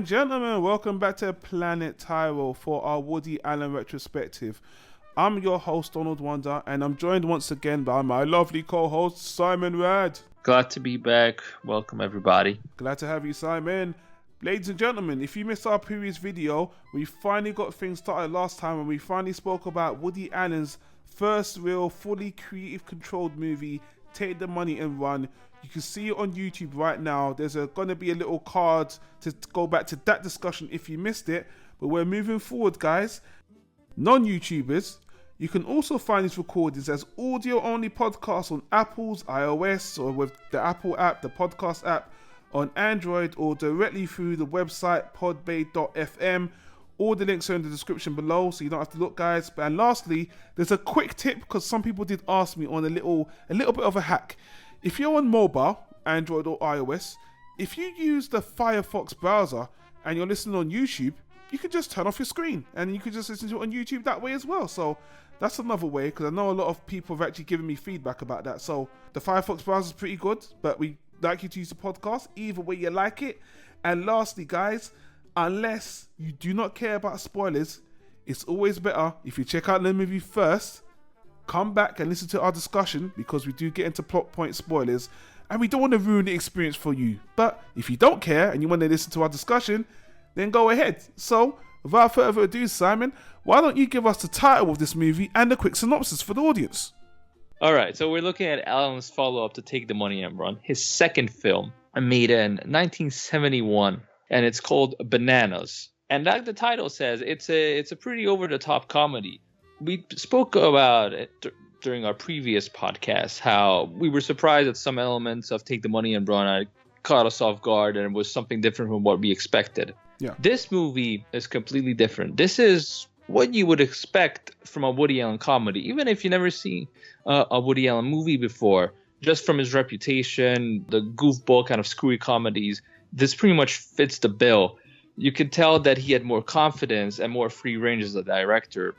and gentlemen, welcome back to Planet Tyro for our Woody Allen Retrospective. I'm your host, Donald Wonder, and I'm joined once again by my lovely co-host, Simon Rad. Glad to be back. Welcome, everybody. Glad to have you, Simon. Ladies and gentlemen, if you missed our previous video, we finally got things started last time when we finally spoke about Woody Allen's first real, fully creative controlled movie, Take the Money and Run. You can see it on YouTube right now. There's going to be a little card to go back to that discussion if you missed it. But we're moving forward, guys. Non-YouTubers, you can also find these recordings as audio-only podcasts on Apple's iOS or with the Apple app, the podcast app, on Android, or directly through the website podbay.fm. All the links are in the description below, so you don't have to look, guys. And lastly, there's a quick tip, because some people did ask me on a little bit of a hack. If you're on mobile, Android or iOS, if you use the Firefox browser and you're listening on YouTube, you can just turn off your screen and you can just listen to it on YouTube that way as well. So that's another way, because I know a lot of people have actually given me feedback about that. So the Firefox browser is pretty good, but we like you to use the podcast either way you like it. And lastly, guys, unless you do not care about spoilers, it's always better if you check out the movie first, come back and listen to our discussion, because we do get into plot point spoilers and we don't want to ruin the experience for you. But if you don't care and you want to listen to our discussion, then go ahead. So without further ado, Simon, why don't you give us the title of this movie and a quick synopsis for the audience? All right, so we're looking at Allen's follow-up to Take the Money and Run, his second film, made in 1971, and it's called Bananas. And like the title says, it's a pretty over-the-top comedy. We spoke about it during our previous podcast, how we were surprised that some elements of Take the Money and Run caught us off guard, and it was something different from what we expected. Yeah. This movie is completely different. This is what you would expect from a Woody Allen comedy, even if you never seen a Woody Allen movie before. Just from his reputation, the goofball kind of screwy comedies, this pretty much fits the bill. You could tell that he had more confidence and more free range as a director.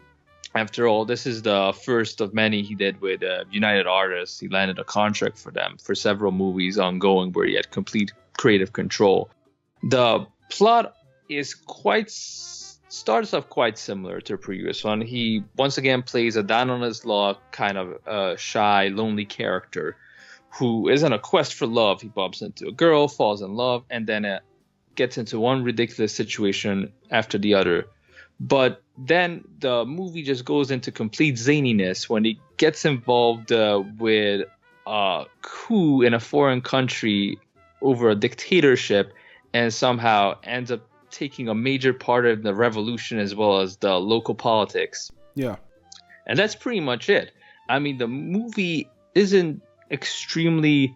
After all, this is the first of many he did with United Artists. He landed a contract for them for several movies ongoing where he had complete creative control. The plot is starts off quite similar to the previous one. He once again plays a down on his luck, kind of shy, lonely character who is on a quest for love. He bumps into a girl, falls in love, and then gets into one ridiculous situation after the other. But then the movie just goes into complete zaniness when he gets involved with a coup in a foreign country over a dictatorship, and somehow ends up taking a major part of the revolution as well as the local politics. Yeah. And that's pretty much it. I mean, the movie isn't extremely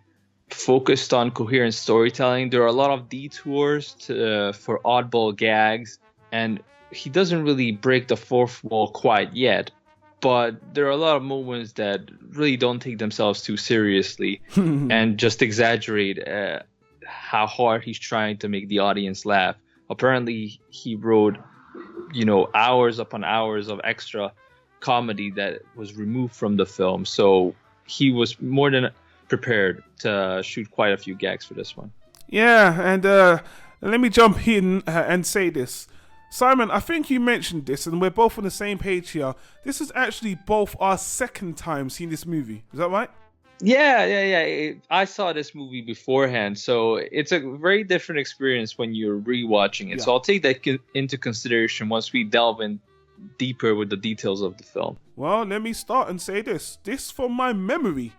focused on coherent storytelling. There are a lot of detours for oddball gags, and he doesn't really break the fourth wall quite yet, but there are a lot of moments that really don't take themselves too seriously and just exaggerate how hard he's trying to make the audience laugh. Apparently, he wrote, hours upon hours of extra comedy that was removed from the film, so he was more than prepared to shoot quite a few gags for this one. Yeah, and let me jump in and say this. Simon, I think you mentioned this, and we're both on the same page here. This is actually both our second time seeing this movie. Is that right? Yeah. I saw this movie beforehand, so it's a very different experience when you're rewatching it. Yeah. So I'll take that into consideration once we delve in deeper with the details of the film. Well, let me start and say this. This, from my memory,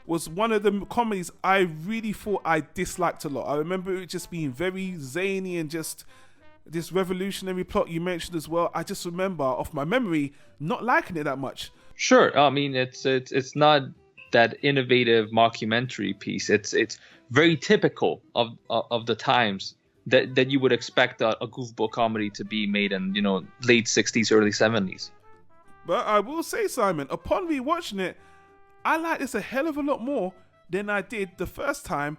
was one of the comedies I really thought I disliked a lot. I remember it just being very zany and just this revolutionary plot you mentioned as well. I just remember, off my memory, not liking it that much. Sure. I mean, it's not that innovative mockumentary piece. It's very typical of the times that you would expect a goofball comedy to be made in, late 60s, early 70s. But I will say, Simon, upon rewatching it, I like this a hell of a lot more than I did the first time,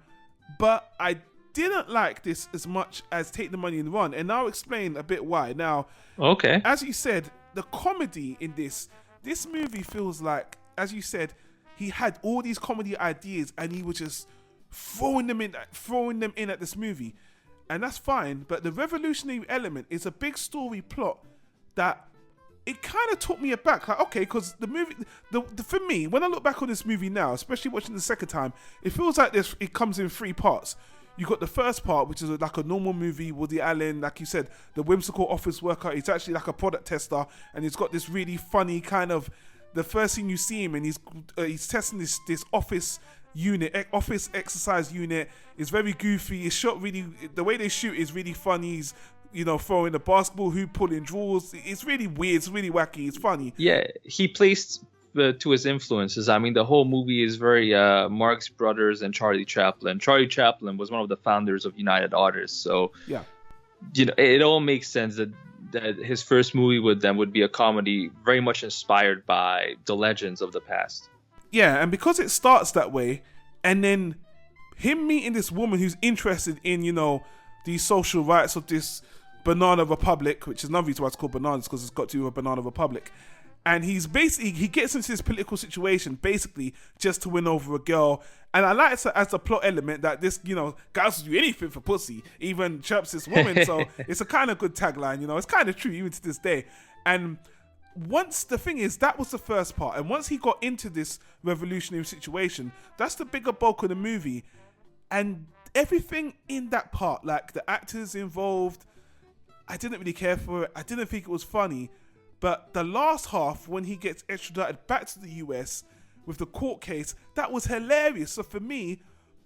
but I didn't like this as much as Take the Money and Run, and I'll explain a bit why. Now, okay, as you said, the comedy in this movie feels like, as you said, he had all these comedy ideas and he was just throwing them in at this movie. and that's fine. But the revolutionary element is a big story plot that it kind of took me aback. Like, okay, because the movie, for me, when I look back on this movie now, especially watching the second time, it feels like it comes in 3 parts. You got the first part, which is like a normal movie. Woody Allen, like you said, the whimsical office worker. He's actually like a product tester, and he's got this really funny kind of. The first thing you see him, and he's testing this office unit, office exercise unit. It's very goofy. It's shot really. The way they shoot is really funny. He's, throwing a basketball hoop, pulling drawers. It's really weird. It's really wacky. It's funny. Yeah, he plays to his influences. I mean, the whole movie is very Marx Brothers and Charlie Chaplin. Charlie Chaplin was one of the founders of United Artists, so yeah, it all makes sense that his first movie would be a comedy very much inspired by the legends of the past. Yeah, and because it starts that way, and then him meeting this woman who's interested in, these social rights of this banana republic, which is another reason why it's called bananas, because it's got to do with a banana republic. And he gets into this political situation basically just to win over a girl. And I like it as a plot element that this, guys will do anything for pussy, even chirps this woman. So it's a kind of good tagline, it's kind of true even to this day. And the thing is, that was the first part. And once he got into this revolutionary situation, that's the bigger bulk of the movie. And everything in that part, like the actors involved, I didn't really care for it. I didn't think it was funny. But the last half, when he gets extradited back to the US with the court case, that was hilarious. So for me,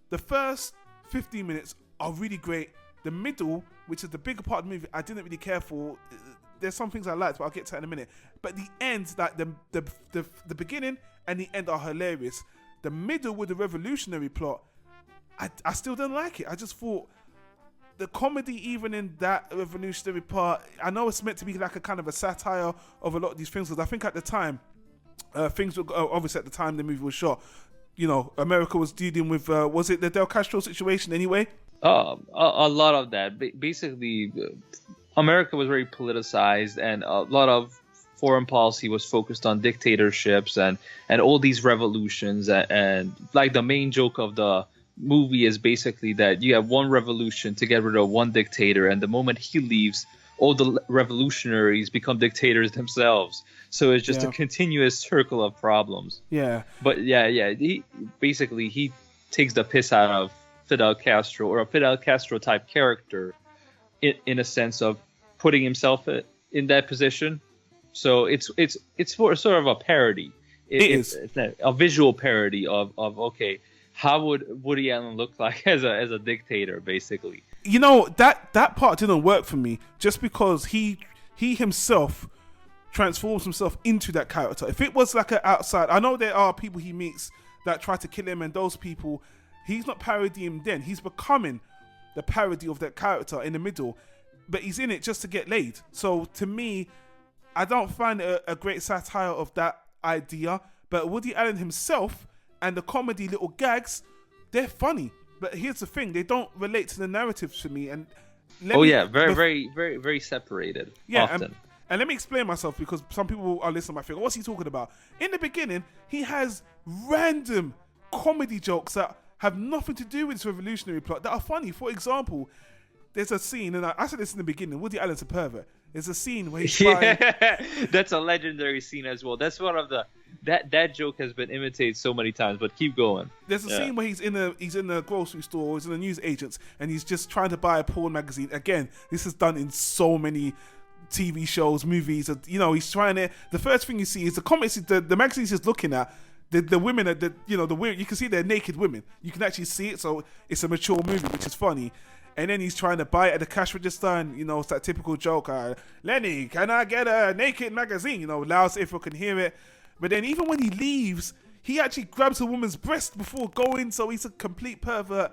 the first 15 minutes are really great. The middle, which is the bigger part of the movie, I didn't really care for. There's some things I liked, but I'll get to that in a minute. But the end, like the beginning and the end are hilarious. The middle with the revolutionary plot, I still didn't like it. I just thought the comedy, even in that revolutionary part, I know it's meant to be like a kind of a satire of a lot of these things, because I think at the time, things were obviously at the time the movie was shot. America was dealing with was it the Del Castro situation anyway? A lot of that. Basically, America was very politicized, and a lot of foreign policy was focused on dictatorships and all these revolutions. And like the main joke of the movie is basically that you have one revolution to get rid of one dictator, and the moment he leaves, all the revolutionaries become dictators themselves. So it's just a continuous circle of problems. Yeah. But he takes the piss out of Fidel Castro, or a Fidel Castro type character, in a sense of putting himself in that position. So it's sort of a parody. It's a visual parody of okay, how would Woody Allen look like as a dictator, basically? That part didn't work for me, just because he himself transforms himself into that character. If it was like an outside, I know there are people he meets that try to kill him, and those people, he's not parodying then. He's becoming the parody of that character in the middle, but he's in it just to get laid. So to me, I don't find it a great satire of that idea. But Woody Allen himself and the comedy little gags, they're funny. But here's the thing, they don't relate to the narrative to me. And very, very, very separated. Yeah, often. And let me explain myself, because some people are listening might think, what's he talking about? In the beginning, he has random comedy jokes that have nothing to do with this revolutionary plot that are funny. For example, there's a scene, and I said this in the beginning, Woody Allen's a pervert. There's a scene where he's buying... That's a legendary scene as well. That's one of the... That joke has been imitated so many times, but keep going. There's a scene where he's in the grocery store, he's in the news agents, and he's just trying to buy a porn magazine. Again, this is done in so many TV shows, movies. He's trying to... The first thing you see is the comics, the magazine he's just looking at, the women, the women, you can see they're naked women. You can actually see it, so it's a mature movie, which is funny. And then he's trying to buy it at the cash register, and it's that typical joke, Lenny, can I get a naked magazine? Loud so everyone can hear it. But then even when he leaves, he actually grabs a woman's breast before going, so he's a complete pervert.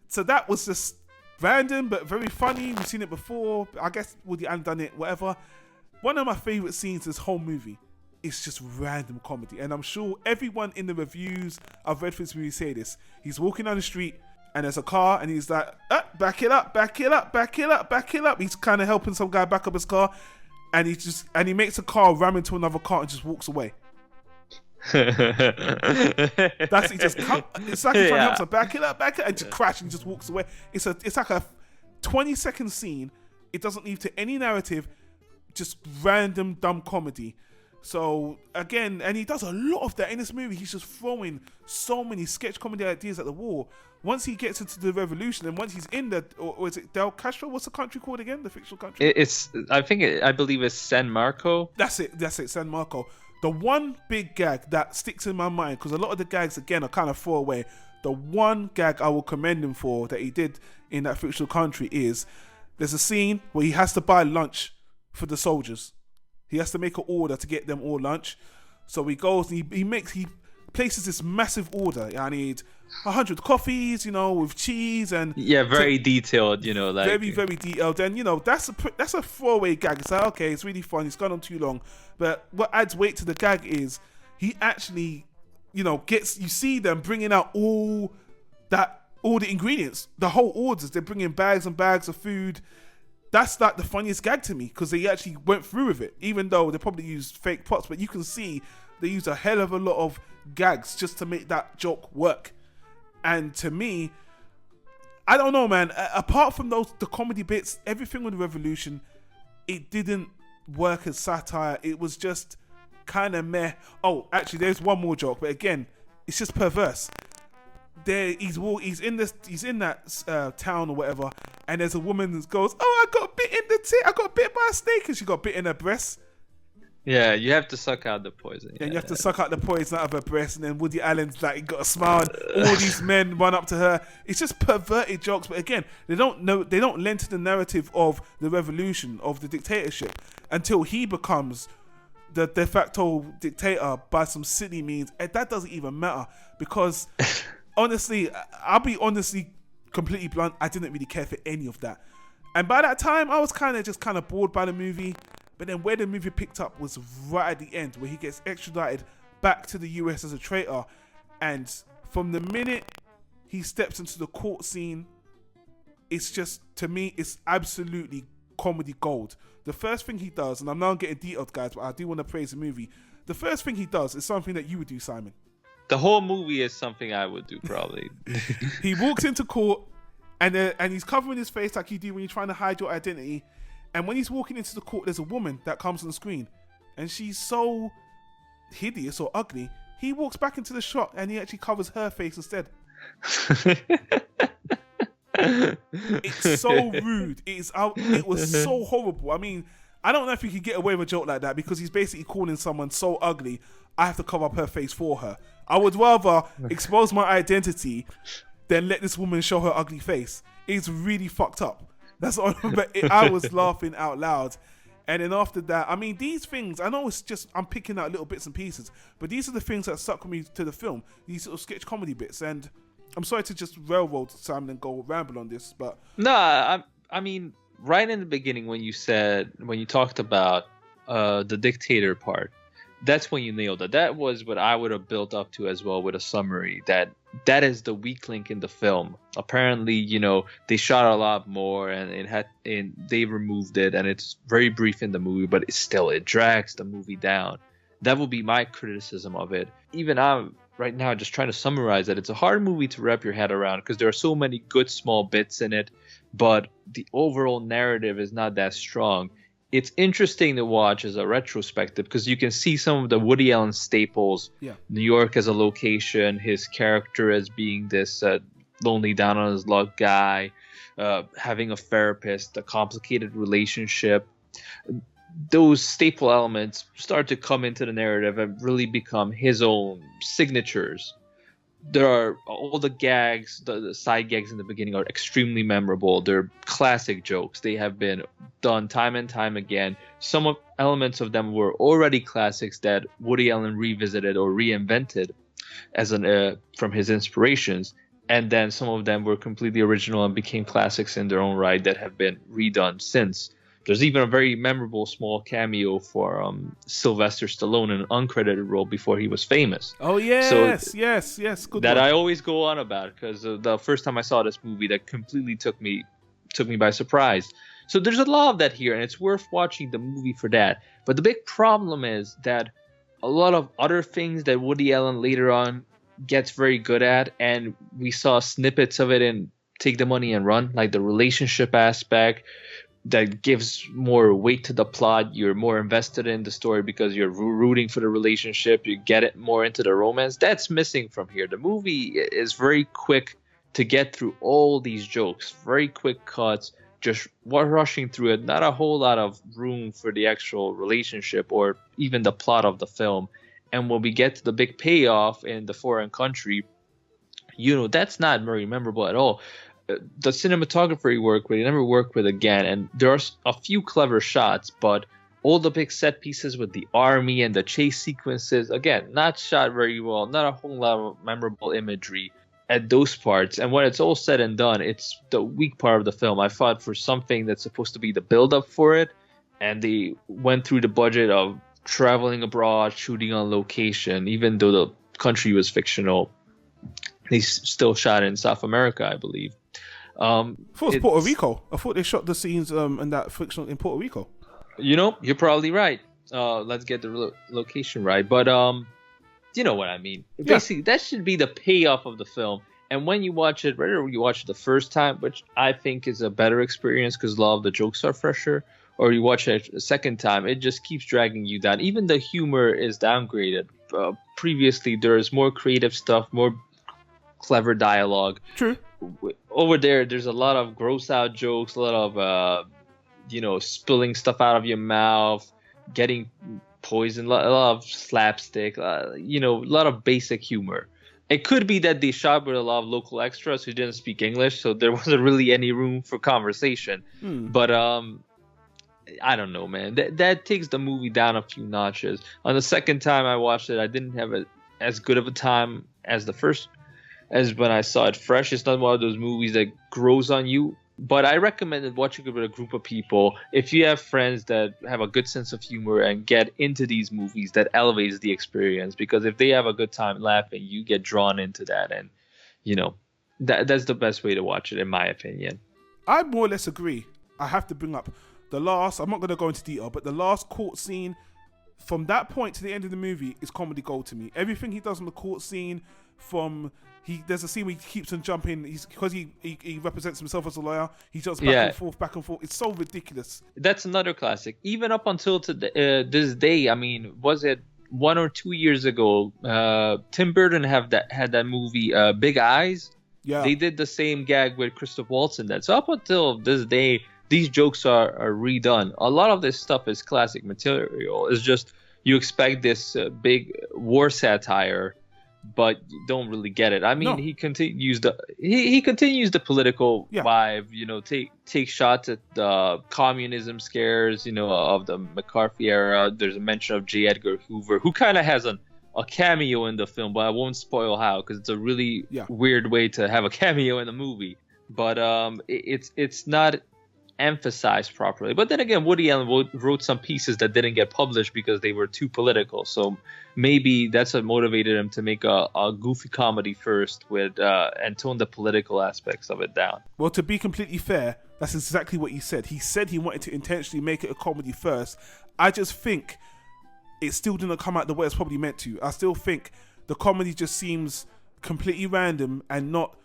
So that was just random, but very funny. We've seen it before. I guess Woody Allen done it, whatever. One of my favorite scenes in this whole movie is just random comedy. And I'm sure everyone in the reviews I've read for this movie say this. He's walking down the street, and there's a car, and he's like, back it up, back it up, back it up, back it up. He's kind of helping some guy back up his car, and he makes a car ram into another car and just walks away. It's like he's trying to help, so back it up, and just crash and just walks away. It's like a 20-second scene. It doesn't lead to any narrative, just random dumb comedy. So again, and he does a lot of that in this movie. He's just throwing so many sketch comedy ideas at the wall. Once he gets into the revolution, and once he's in the, or is it Del Castro? What's the country called again? The fictional country? I believe it's San Marco. That's it, San Marco. The one big gag that sticks in my mind, because a lot of the gags again are kind of throwaway. The one gag I will commend him for that he did in that fictional country is there's a scene where he has to buy lunch for the soldiers. He has to make an order to get them all lunch. So he goes, he places this massive order. I need 100 coffees, with cheese and very detailed, like very, very detailed. And that's a throwaway gag. It's like, okay, it's really fun. It's gone on too long. But what adds weight to the gag is he actually, you see them bringing out all the ingredients, the whole orders. They're bringing bags and bags of food. That's like the funniest gag to me, because they actually went through with it, even though they probably used fake pots. But you can see they used a hell of a lot of gags just to make that joke work. And to me, I don't know, man. Apart from the comedy bits, everything with the revolution, it didn't work as satire. It was just kind of meh. Oh, actually, there's one more joke, but again, it's just perverse. He's in that town or whatever, and there's a woman that goes, "Oh, I got bit in the tit. I got bit by a snake," and she got bit in her breast. Yeah, you have to suck out the poison. And you have to suck out the poison out of her breast, and then Woody Allen's like got a smile. And all these men run up to her. It's just perverted jokes, but again, they don't lend to the narrative of the revolution, of the dictatorship, until he becomes the de facto dictator by some silly means, and that doesn't even matter because. Honestly, I'll be completely blunt. I didn't really care for any of that. And by that time, I was kind of bored by the movie. But then where the movie picked up was right at the end, where he gets extradited back to the US as a traitor. And from the minute he steps into the court scene, it's just, to me, it's absolutely comedy gold. The first thing he does, and I'm now getting detailed, guys, but I do want to praise the movie. The first thing he does is something that you would do, Simon. The whole movie is something I would do, probably. He walks into court and he's covering his face like you do when you're trying to hide your identity. And when he's walking into the court, there's a woman that comes on the screen. And she's so hideous or ugly. He walks back into the shot and he actually covers her face instead. It's so rude. It was so horrible. I mean, I don't know if you could get away with a joke like that, because he's basically calling someone so ugly, I have to cover up her face for her. I would rather expose my identity than let this woman show her ugly face. It's really fucked up. That's all. But I was laughing out loud. And then after that, I mean, these things, I know it's just, I'm picking out little bits and pieces, but these are the things that stuck with me to the film, these sort of sketch comedy bits. And I'm sorry to just railroad Simon and go ramble on this, but... No, I mean, right in the beginning when you talked about the dictator part, that's when you nailed it. That was what I would have built up to as well with a summary. That is the weak link in the film. Apparently, they shot a lot more, and they removed it, and it's very brief in the movie, but it drags the movie down. That would be my criticism of it. Even I'm right now just trying to summarize that. It's a hard movie to wrap your head around because there are so many good small bits in it, but the overall narrative is not that strong. It's interesting to watch as a retrospective because you can see some of the Woody Allen staples. Yeah. New York as a location, his character as being this lonely, down on his luck guy, having a therapist, a complicated relationship. Those staple elements start to come into the narrative and really become his own signatures. There are all the gags, the side gags in the beginning are extremely memorable. They're classic jokes. They have been done time and time again. Some elements of them were already classics that Woody Allen revisited or reinvented as from his inspirations. And then some of them were completely original and became classics in their own right that have been redone since. There's even a very memorable small cameo for Sylvester Stallone in an uncredited role before he was famous. Oh, yes, yes. Good that one. I always go on about because the first time I saw this movie, that completely took me by surprise. So there's a lot of that here, and it's worth watching the movie for that. But the big problem is that a lot of other things that Woody Allen later on gets very good at, and we saw snippets of it in take the money and run, like the relationship aspect that gives more weight to the plot. You're more invested in the story because you're rooting for the relationship. You get it more into the romance. That's missing from here. The movie is very quick to get through all these jokes, very quick cuts, just rushing through it. Not a whole lot of room for the actual relationship or even the plot of the film. And when we get to the big payoff in the foreign country, that's not very memorable at all. The cinematographer he worked with, he never worked with again. And there are a few clever shots, but all the big set pieces with the army and the chase sequences, again, not shot very well, not a whole lot of memorable imagery at those parts. And when it's all said and done, it's the weak part of the film. I fought for something that's supposed to be the build-up for it, and they went through the budget of traveling abroad, shooting on location, even though the country was fictional. They still shot in South America, I believe. I thought it was Puerto Rico. I thought they shot the scenes in that fictional in Puerto Rico. You're probably right. Let's get the location right. But you know what I mean. Yeah. Basically, that should be the payoff of the film. And when you watch it, whether you watch it the first time, which I think is a better experience because a lot of the jokes are fresher, or you watch it a second time, it just keeps dragging you down. Even the humor is downgraded. Previously, there's more creative stuff, more clever dialogue. True. Over there's a lot of gross out jokes, a lot of spilling stuff out of your mouth, getting poisoned, a lot of slapstick, a lot of basic humor. It could be that they shot with a lot of local extras who didn't speak English, so there wasn't really any room for conversation. But I don't know, man. That takes the movie down a few notches. On the second time I watched it, I didn't have as good of a time as as when I saw it fresh. It's not one of those movies that grows on you. But I recommend watching it with a group of people. If you have friends that have a good sense of humor and get into these movies, that elevates the experience. Because if they have a good time laughing, you get drawn into that. And, that's the best way to watch it, in my opinion. I more or less agree. I have to bring up the last, I'm not going to go into detail, but the last court scene, from that point to the end of the movie, is comedy gold to me. Everything he does on the court scene, there's a scene where he keeps on jumping, because he represents himself as a lawyer, he jumps back and forth. It's so ridiculous. That's another classic. Even up until this day, I mean, was it 1 or 2 years ago, Tim Burton had that movie, Big Eyes. Yeah. They did the same gag with Christoph Waltz in that. So up until this day, these jokes are redone. A lot of this stuff is classic material. It's just you expect this big war satire, but you don't really get it. I mean, no. He continues the political vibe. Take shots at the communism scares, of the McCarthy era. There's a mention of J. Edgar Hoover, who kind of has a cameo in the film, but I won't spoil how, because it's a really weird way to have a cameo in the movie. But it's not emphasized properly. But then again, Woody Allen wrote some pieces that didn't get published because they were too political. So maybe that's what motivated him to make a goofy comedy first and tone the political aspects of it down. Well, to be completely fair, that's exactly what he said. He said he wanted to intentionally make it a comedy first. I just think it still didn't come out the way it's probably meant to. I still think the comedy just seems completely random and not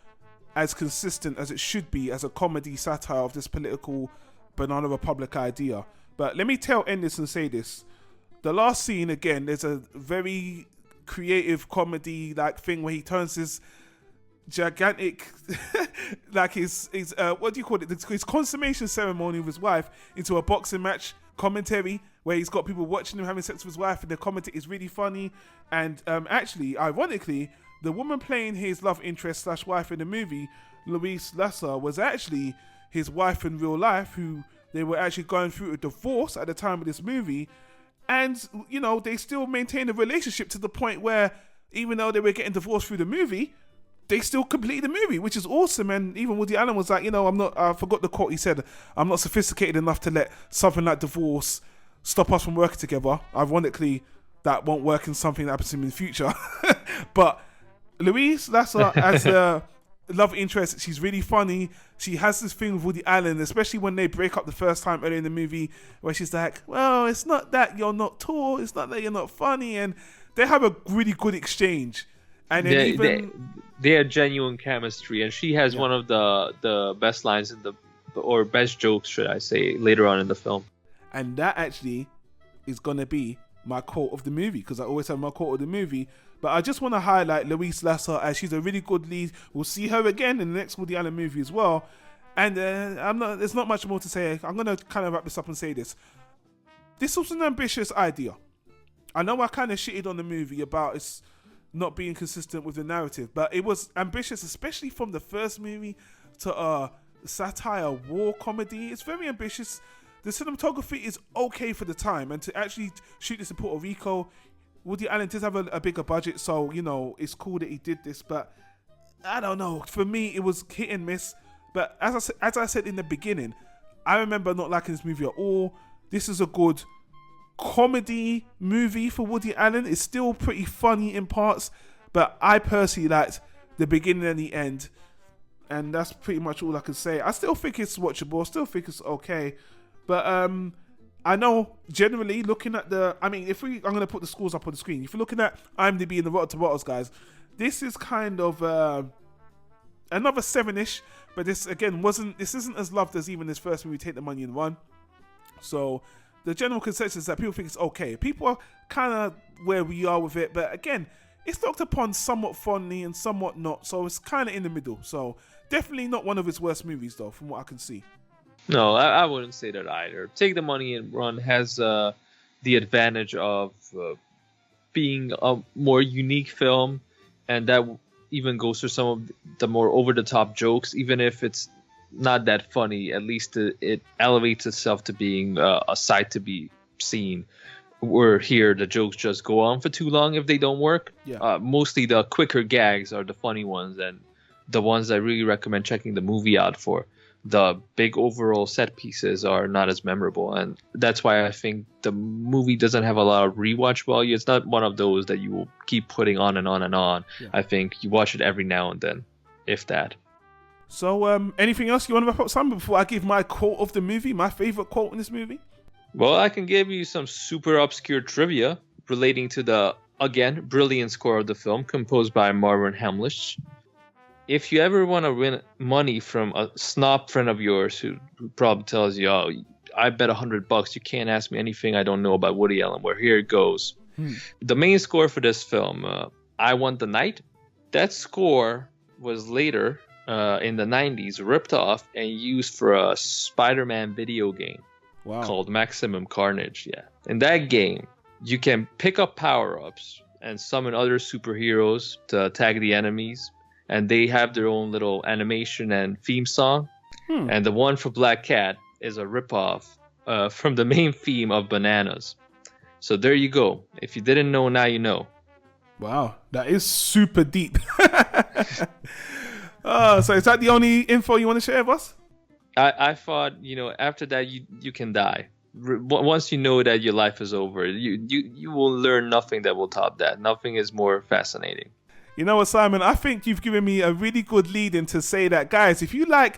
as consistent as it should be as a comedy satire of this political Banana Republic idea. But let me end this and say this. The last scene, again, there's a very creative comedy like thing where he turns his gigantic like his what do you call it, his consummation ceremony with his wife into a boxing match commentary where he's got people watching him having sex with his wife, and the commentary is really funny. And actually, ironically, the woman playing his love interest / wife in the movie, Louise Lasser, was actually his wife in real life, who they were actually going through a divorce at the time of this movie. And, they still maintained a relationship to the point where, even though they were getting divorced through the movie, they still completed the movie, which is awesome. And even Woody Allen was like, I forgot the quote he said, I'm not sophisticated enough to let something like divorce stop us from working together. Ironically, that won't work in something that happens to him in the future. But Louise Lasser as a love interest, she's really funny. She has this thing with Woody Allen, especially when they break up the first time early in the movie, where she's like, well, it's not that you're not tall, it's not that you're not funny. And they have a really good exchange. And then they had genuine chemistry, and she has one of the best lines or best jokes, should I say, later on in the film. And that actually is gonna be my quote of the movie, because I always have my quote of the movie. But I just want to highlight Louise Lasser, as she's a really good lead. We'll see her again in the next Woody Allen movie as well. And there's not much more to say. I'm gonna kind of wrap this up and say this. This was an ambitious idea. I know I kind of shitted on the movie about its not being consistent with the narrative, but it was ambitious, especially from the first movie to satire war comedy. It's very ambitious. The cinematography is okay for the time, and to actually shoot this in Puerto Rico, Woody Allen did have a bigger budget, so it's cool that he did this. But I don't know. For me, it was hit and miss. But as I said in the beginning, I remember not liking this movie at all. This is a good comedy movie for Woody Allen. It's still pretty funny in parts, but I personally liked the beginning and the end, and that's pretty much all I can say. I still think it's watchable. I still think it's okay, but I know generally looking at I'm going to put the scores up on the screen. If you're looking at IMDb and the Rotten Tomatoes, guys, this is kind of another 7-ish, but this isn't as loved as even this first movie, Take the Money and Run. So the general consensus is that people think it's okay. People are kind of where we are with it, but again, it's looked upon somewhat fondly and somewhat not, so it's kind of in the middle. So definitely not one of his worst movies, though, from what I can see. No, I wouldn't say that either. Take the Money and Run has the advantage of being a more unique film, and that even goes through some of the more over-the-top jokes. Even if it's not that funny, at least it elevates itself to being a sight to be seen. Where here, the jokes just go on for too long if they don't work. Yeah. Mostly the quicker gags are the funny ones, and the ones I really recommend checking the movie out for. The big overall set pieces are not as memorable, and that's why I think the movie doesn't have a lot of rewatch value. It's not one of those that you will keep putting on and on and on. Yeah. I think you watch it every now and then, if that. So, anything else you want to wrap up, Simon, before I give my quote of the movie, my favorite quote in this movie? Well, I can give you some super obscure trivia relating to the, again, brilliant score of the film, composed by Marvin Hamlisch. If you ever want to win money from a snob friend of yours who probably tells you, "Oh, I bet $100 you can't ask me anything I don't know about Woody Allen," well, here it goes. The main score for this film, I Want the Night, that score was later in the 90s ripped off and used for a Spider-Man video game called Maximum Carnage. Yeah, in that game, you can pick up power-ups and summon other superheroes to attack the enemies. And they have their own little animation and theme song. And the one for Black Cat is a ripoff from the main theme of Bananas. So there you go. If you didn't know, now you know. Wow, that is super deep. So is that the only info you want to share with us? I thought, after that, you can die. Once you know that your life is over, you will learn nothing that will top that. Nothing is more fascinating. You know what, Simon? I think you've given me a really good lead-in to say that, guys, if you like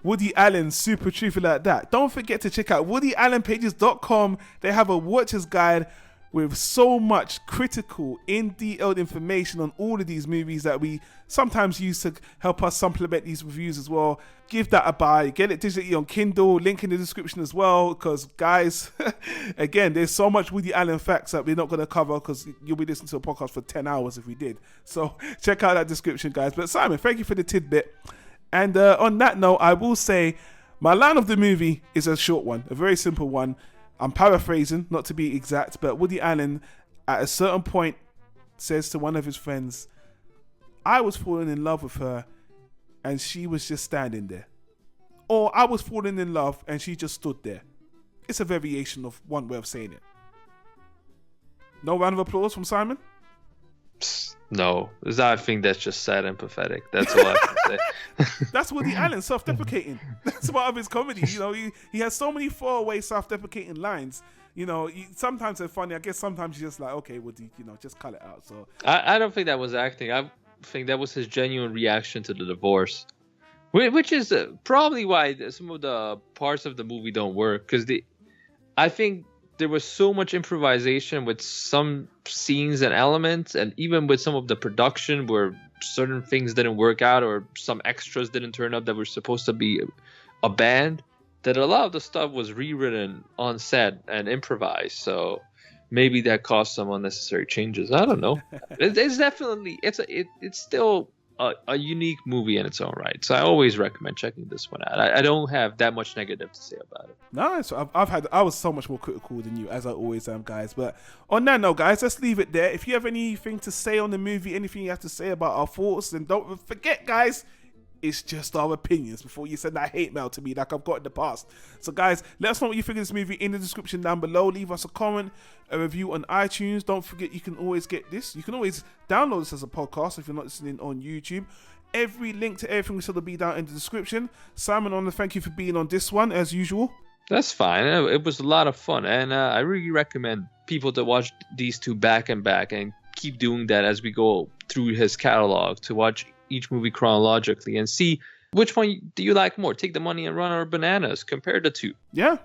Woody Allen super truthful like that, don't forget to check out WoodyAllenPages.com. They have a watcher's guide with so much critical, in-detailed information on all of these movies that we sometimes use to help us supplement these reviews as well. Give that a buy. Get it digitally on Kindle. Link in the description as well. Because, guys, again, there's so much Woody Allen facts that we're not going to cover because you'll be listening to a podcast for 10 hours if we did. So check out that description, guys. But, Simon, thank you for the tidbit. And on that note, I will say my line of the movie is a short one, a very simple one. I'm paraphrasing, not to be exact, but Woody Allen at a certain point says to one of his friends, "I was falling in love with her and she was just standing there." Or I was falling in love and she just stood there. It's a variation of one way of saying it. No round of applause from Simon? No, I think that's just sad and pathetic. That's all I can say. That's Woody Allen, self-deprecating. That's part of his comedy. He has so many throwaway, self-deprecating lines. Sometimes they're funny. I guess sometimes you're just like, okay, Woody, just cut it out. So I don't think that was acting. I think that was his genuine reaction to the divorce, which is probably why some of the parts of the movie don't work. Because I think there was so much improvisation with some scenes and elements, and even with some of the production where certain things didn't work out or some extras didn't turn up that were supposed to be a band, that a lot of the stuff was rewritten on set and improvised. So maybe that caused some unnecessary changes. I don't know. It's definitely it's still a unique movie in its own right. So I always recommend checking this one out. I don't have that much negative to say about it. Nice. I was so much more critical than you, as I always am, guys. But on that note, guys, let's leave it there. If you have anything to say on the movie, anything you have to say about our thoughts, then don't forget, guys, it's just our opinions before you send that hate mail to me like I've got in the past. So guys, let us know what you think of this movie in the description down below. Leave us a comment, a review on iTunes. Don't forget, you can always get this. You can always download this as a podcast if you're not listening on YouTube. Every link to everything we said will be down in the description. Simon, I want to thank you for being on this one as usual. That's fine. It was a lot of fun, and I really recommend people to watch these two back and back and keep doing that as we go through his catalog, to watch each movie chronologically and see which one do you like more. Take the money and run our bananas. Compare the two. Yeah,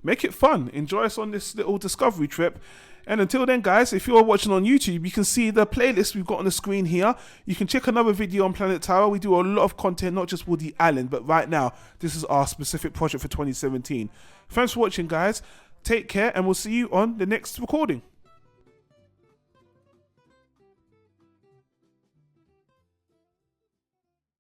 make it fun. Enjoy us on this little discovery trip. And until then, guys, if you're watching on YouTube, you can see the playlist we've got on the screen here. You can check another video on Planet Tyro. We do a lot of content, not just Woody Allen, but right now, this is our specific project for 2017. Thanks for watching, guys. Take care, and we'll see you on the next recording.